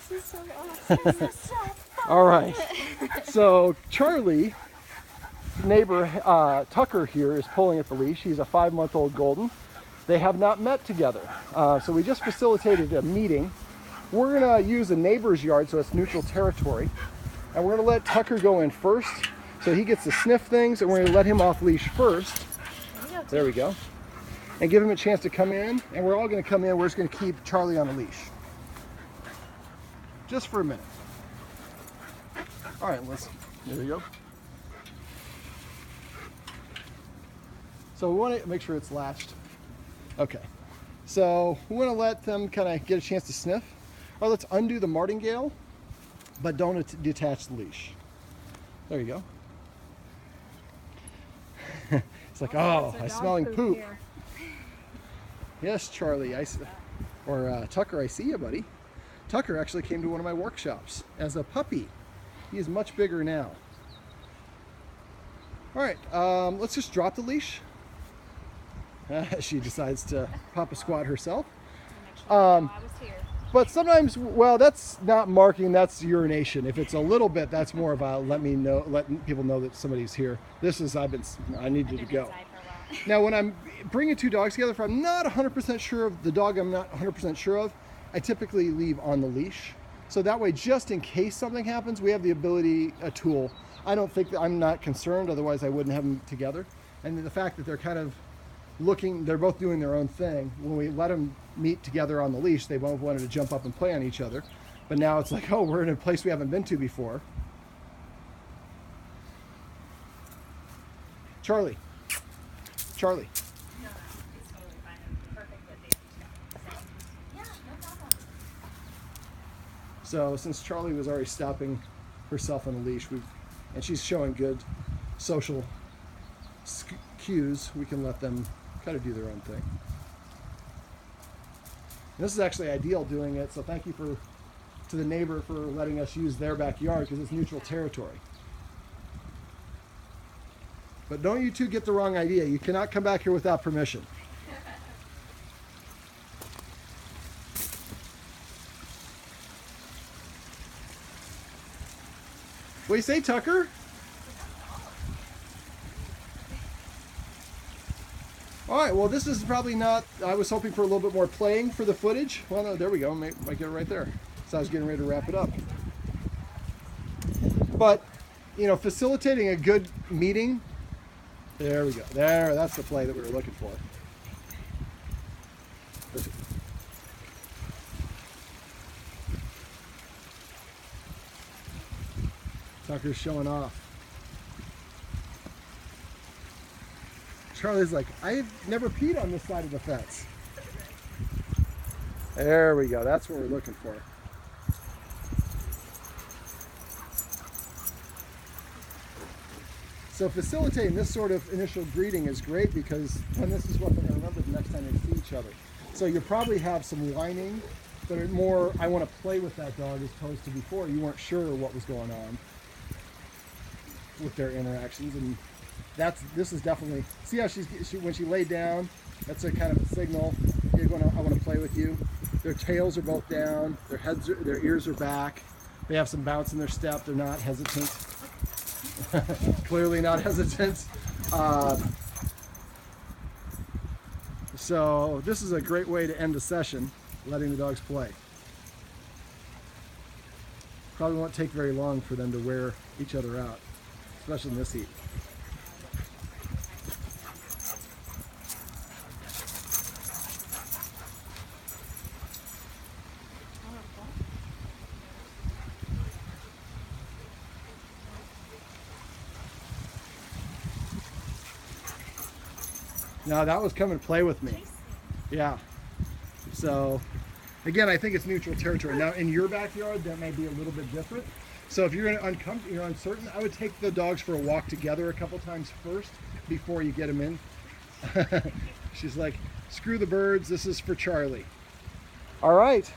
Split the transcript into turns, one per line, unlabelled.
This is so awesome. This is so fun.
All right. So Charlie, neighbor Tucker here is pulling at the leash. He's a 5-month-old golden. They have not met together. So we just facilitated a meeting. We're gonna use a neighbor's yard, so it's neutral territory. And we're gonna let Tucker go in first, so he gets to sniff things, and we're gonna let him off leash first. There we go. And give him a chance to come in, and we're all gonna come in. We're just gonna keep Charlie on a leash. Just for a minute. All right, there we go. So we wanna make sure it's latched. Okay. So we wanna let them kind of get a chance to sniff. All right, let's undo the martingale, but don't detach the leash. There you go. It's like, oh, I'm smelling poop.
Here.
Yes, Charlie, Tucker, I see you, buddy. Tucker actually came to one of my workshops as a puppy. He is much bigger now. All right, let's just drop the leash. She decides to pop a squat herself.
I was here.
But sometimes, well, that's not marking, that's urination. If it's a little bit, that's more of a letting people know that somebody's here. This is, I needed to go. Now, when I'm bringing two dogs together, if I'm not 100% sure of the dog I'm not 100% sure of, I typically leave on the leash. So that way, just in case something happens, we have the ability, a tool. I don't think that I'm not concerned, otherwise I wouldn't have them together. And the fact that they're kind of they're both doing their own thing. When we let them meet together on the leash, they both wanted to jump up and play on each other. But now it's like, oh, we're in a place we haven't been to before. Charlie. Charlie.
No, it's totally fine. I'm perfect with these. Yeah, no problem.
So since Charlie was already stopping herself on the leash, and she's showing good social cues, we can let them kind of do their own thing. And this is actually ideal doing it, so thank you to the neighbor for letting us use their backyard because it's neutral territory. But don't you two get the wrong idea. You cannot come back here without permission. What do you say, Tucker? All right, well, this is probably not, I was hoping for a little bit more playing for the footage. Well, no, there we go, might get it right there. So I was getting ready to wrap it up. But, you know, facilitating a good meeting, there we go. That's the play that we were looking for. Tucker's showing off. Charlie's like, I've never peed on this side of the fence. There we go. That's what we're looking for. So facilitating this sort of initial greeting is great because then this is what they're going to remember the next time they see each other. So you probably have some whining, but it's more, I want to play with that dog as opposed to before you weren't sure what was going on with their interactions. And this is definitely, see how when she laid down, that's a kind of a signal. I want to play with you. Their tails are both down, their ears are back. They have some bounce in their step. They're not hesitant. Clearly not hesitant. So this is a great way to end the session, letting the dogs play. Probably won't take very long for them to wear each other out, especially in this heat. No, that was come and play with me. Yeah. So, again, I think it's neutral territory. Now, in your backyard, that may be a little bit different. So if you're you're uncertain, I would take the dogs for a walk together a couple times first before you get them in. She's like, screw the birds, this is for Charlie. All right.